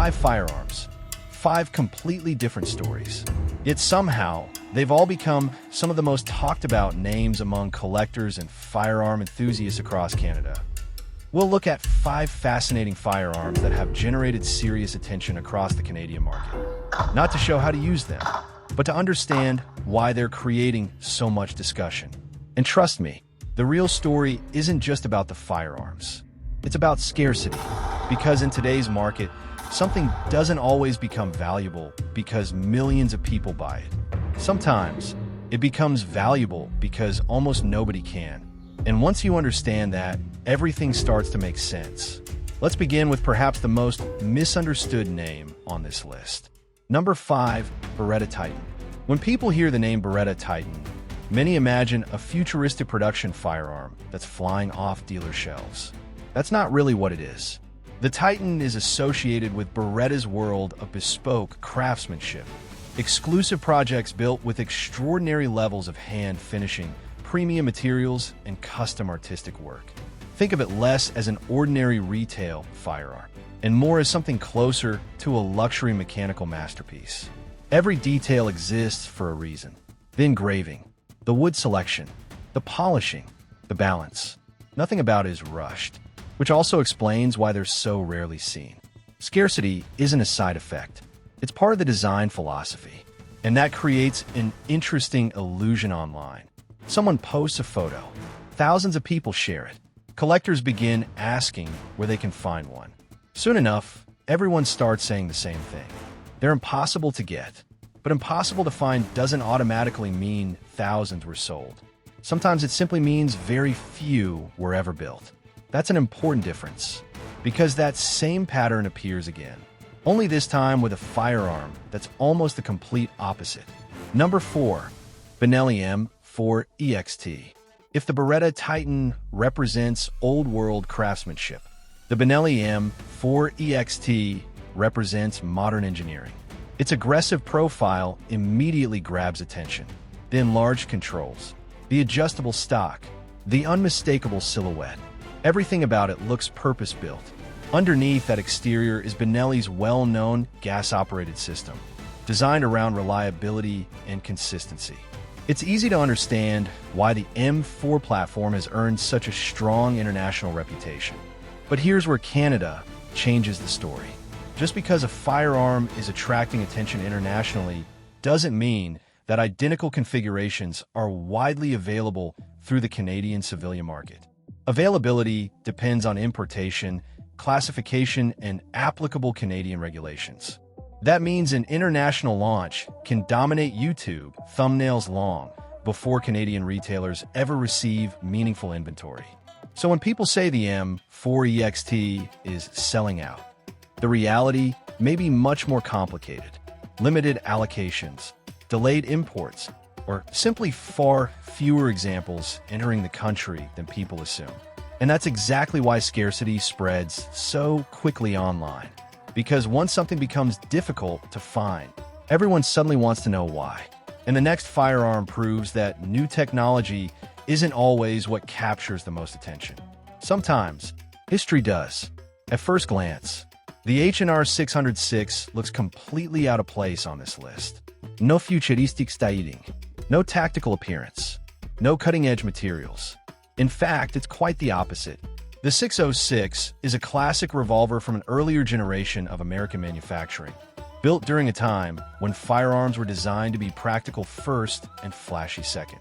5 firearms. 5 completely different stories. Yet somehow, they've all become some of the most talked about names among collectors and firearm enthusiasts across Canada. We'll look at 5 fascinating firearms that have generated serious attention across the Canadian market. Not to show how to use them, but to understand why they're creating so much discussion. And trust me, the real story isn't just about the firearms. It's about scarcity, because in today's market, something doesn't always become valuable because millions of people buy it. Sometimes, it becomes valuable because almost nobody can. And once you understand that, everything starts to make sense. Let's begin with perhaps the most misunderstood name on this list. Number 5, Beretta Titan. When people hear the name Beretta Titan, many imagine a futuristic production firearm that's flying off dealer shelves. That's not really what it is. The Titan is associated with Beretta's world of bespoke craftsmanship, exclusive projects built with extraordinary levels of hand finishing, premium materials, and custom artistic work. Think of it less as an ordinary retail firearm, and more as something closer to a luxury mechanical masterpiece. Every detail exists for a reason. The engraving, the wood selection, the polishing, the balance. Nothing about it is rushed, which also explains why they're so rarely seen. Scarcity isn't a side effect. It's part of the design philosophy, and that creates an interesting illusion online. Someone posts a photo. Thousands of people share it. Collectors begin asking where they can find one. Soon enough, everyone starts saying the same thing. They're impossible to get, but impossible to find doesn't automatically mean thousands were sold. Sometimes it simply means very few were ever built. That's an important difference, because that same pattern appears again, only this time with a firearm that's almost the complete opposite. Number 4, Benelli M4 EXT. If the Beretta Titan represents old-world craftsmanship, the Benelli M4 EXT represents modern engineering. Its aggressive profile immediately grabs attention. The enlarged controls, the adjustable stock, the unmistakable silhouette. Everything about it looks purpose-built. Underneath that exterior is Benelli's well-known gas-operated system, designed around reliability and consistency. It's easy to understand why the M4 platform has earned such a strong international reputation. But here's where Canada changes the story. Just because a firearm is attracting attention internationally doesn't mean that identical configurations are widely available through the Canadian civilian market. Availability depends on importation, classification, and applicable Canadian regulations. That means an international launch can dominate YouTube thumbnails long before Canadian retailers ever receive meaningful inventory. So when people say the M4 EXT is selling out, the reality may be much more complicated. Limited allocations, delayed imports, or simply far fewer examples entering the country than people assume. And that's exactly why scarcity spreads so quickly online. Because once something becomes difficult to find, everyone suddenly wants to know why. And the next firearm proves that new technology isn't always what captures the most attention. Sometimes, history does. At first glance, the H&R 606 looks completely out of place on this list. No futuristic styling, no tactical appearance, no cutting-edge materials. In fact, it's quite the opposite. The 606 is a classic revolver from an earlier generation of American manufacturing, built during a time when firearms were designed to be practical first and flashy second.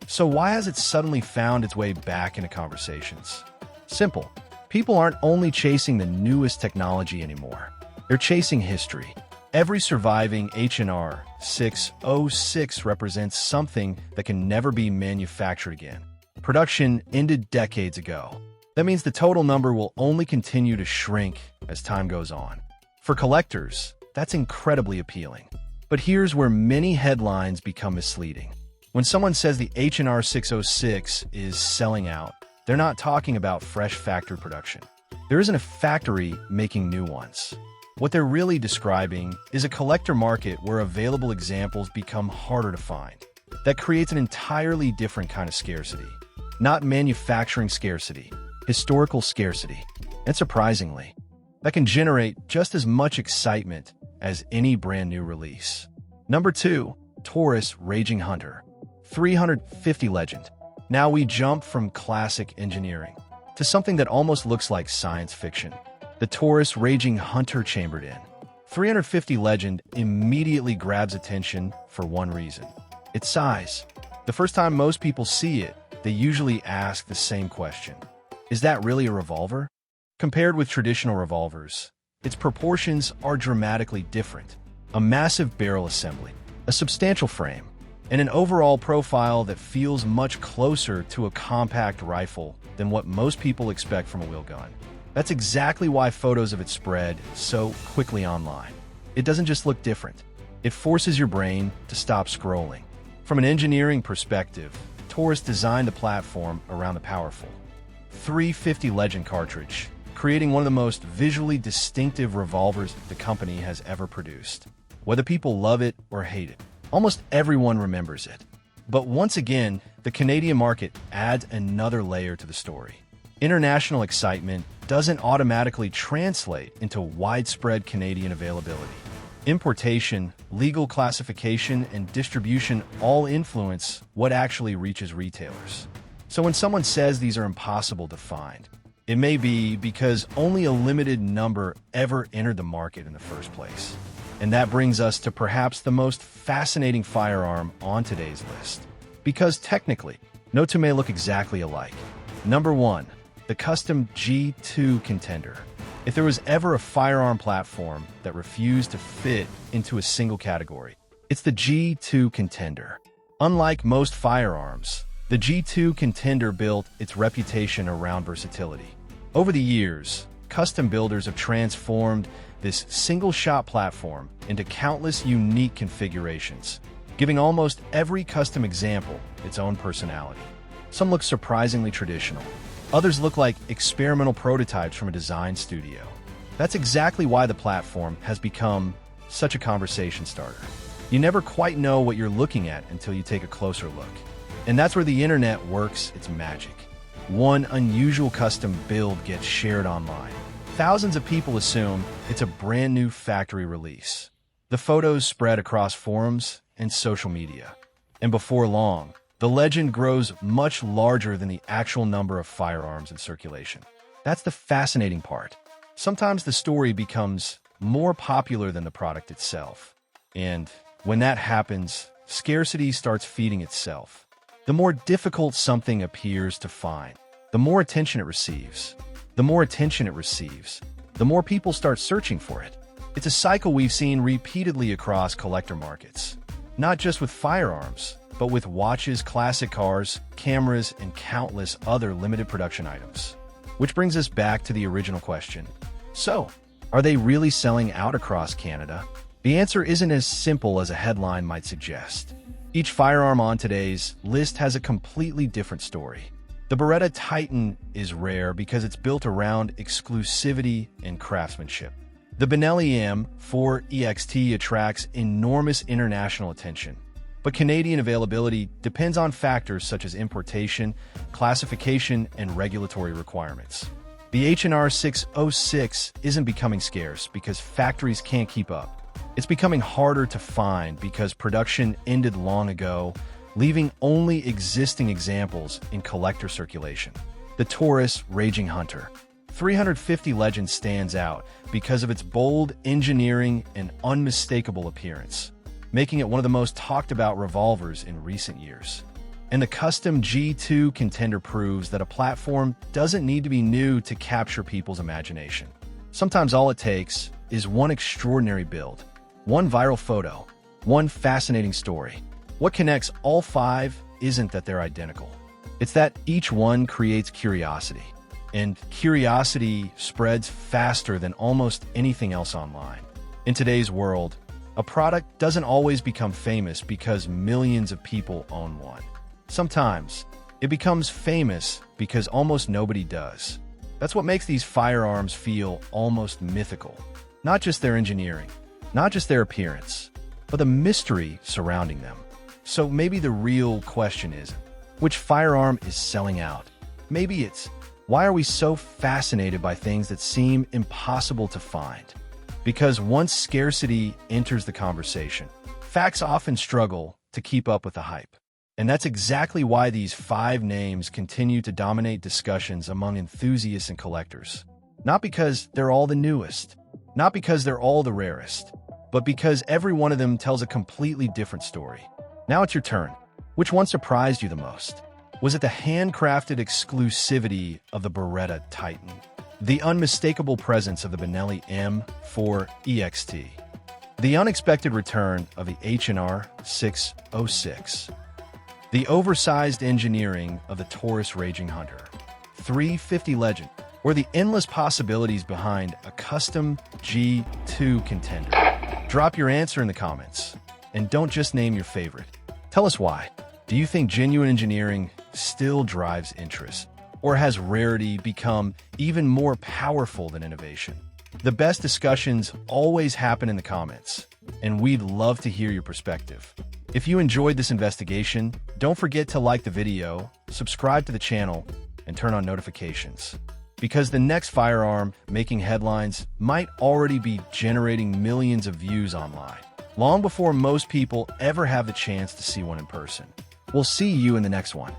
So why has it suddenly found its way back into conversations? Simple. People aren't only chasing the newest technology anymore. They're chasing history. Every surviving H&R 606 represents something that can never be manufactured again. Production ended decades ago. That means the total number will only continue to shrink as time goes on. For collectors, that's incredibly appealing. But here's where many headlines become misleading. When someone says the H&R 606 is selling out, they're not talking about fresh factory production. There isn't a factory making new ones. What they're really describing is a collector market where available examples become harder to find. That creates an entirely different kind of scarcity. Not manufacturing scarcity, historical scarcity. And surprisingly, that can generate just as much excitement as any brand new release. Number 2, Taurus Raging Hunter, 350 Legend. Now we jump from classic engineering to something that almost looks like science fiction. The Taurus Raging Hunter chambered in 350 Legend immediately grabs attention for one reason: its size. The first time most people see it, they usually ask the same question: is that really a revolver? Compared with traditional revolvers, its proportions are dramatically different. A massive barrel assembly, a substantial frame, and an overall profile that feels much closer to a compact rifle than what most people expect from a wheel gun. That's exactly why photos of it spread so quickly online. It doesn't just look different, it forces your brain to stop scrolling. From an engineering perspective, Taurus designed the platform around the powerful 350 Legend cartridge, creating one of the most visually distinctive revolvers the company has ever produced. Whether people love it or hate it, almost everyone remembers it. But once again, the Canadian market adds another layer to the story. International excitement doesn't automatically translate into widespread Canadian availability. Importation, legal classification, and distribution all influence what actually reaches retailers. So when someone says these are impossible to find, it may be because only a limited number ever entered the market in the first place. And that brings us to perhaps the most fascinating firearm on today's list. Because technically, no two may look exactly alike. Number 1, the custom G2 Contender. If there was ever a firearm platform that refused to fit into a single category, it's the G2 Contender. Unlike most firearms, the G2 Contender built its reputation around versatility. Over the years, custom builders have transformed this single-shot platform into countless unique configurations, giving almost every custom example its own personality. Some look surprisingly traditional. Others look like experimental prototypes from a design studio. That's exactly why the platform has become such a conversation starter. You never quite know what you're looking at until you take a closer look. And that's where the internet works its magic. One unusual custom build gets shared online. Thousands of people assume it's a brand new factory release. The photos spread across forums and social media. And before long, the legend grows much larger than the actual number of firearms in circulation. That's the fascinating part. Sometimes the story becomes more popular than the product itself. And when that happens, scarcity starts feeding itself. The more difficult something appears to find, the more attention it receives. The more attention it receives, the more people start searching for it. It's a cycle we've seen repeatedly across collector markets. Not just with firearms, but with watches, classic cars, cameras, and countless other limited production items. Which brings us back to the original question. So, are they really selling out across Canada? The answer isn't as simple as a headline might suggest. Each firearm on today's list has a completely different story. The Beretta Titan is rare because it's built around exclusivity and craftsmanship. The Benelli M4 EXT attracts enormous international attention, but Canadian availability depends on factors such as importation, classification, and regulatory requirements. The H&R 606 isn't becoming scarce because factories can't keep up. It's becoming harder to find because production ended long ago, leaving only existing examples in collector circulation. The Taurus Raging Hunter, 350 Legend stands out because of its bold engineering and unmistakable appearance, making it one of the most talked about revolvers in recent years. And the custom G2 Contender proves that a platform doesn't need to be new to capture people's imagination. Sometimes all it takes is one extraordinary build, one viral photo, one fascinating story. What connects all 5 isn't that they're identical. It's that each one creates curiosity. And curiosity spreads faster than almost anything else online. In today's world, a product doesn't always become famous because millions of people own one. Sometimes, it becomes famous because almost nobody does. That's what makes these firearms feel almost mythical. Not just their engineering, not just their appearance, but the mystery surrounding them. So maybe the real question isn't which firearm is selling out. Maybe it's Why are we so fascinated by things that seem impossible to find? Because once scarcity enters the conversation, facts often struggle to keep up with the hype. And that's exactly why these 5 names continue to dominate discussions among enthusiasts and collectors. Not because they're all the newest, not because they're all the rarest, but because every one of them tells a completely different story. Now it's your turn. Which one surprised you the most? Was it the handcrafted exclusivity of the Beretta Titan? The unmistakable presence of the Benelli M4 EXT? The unexpected return of the H&R 606? The oversized engineering of the Taurus Raging Hunter 350 Legend? Or the endless possibilities behind a custom G2 Contender? Drop your answer in the comments. And don't just name your favorite. Tell us why. Do you think genuine engineering still drives interest? Or has rarity become even more powerful than innovation? The best discussions always happen in the comments, and we'd love to hear your perspective. If you enjoyed this investigation, don't forget to like the video, subscribe to the channel, and turn on notifications. Because the next firearm making headlines might already be generating millions of views online, long before most people ever have the chance to see one in person. We'll see you in the next one.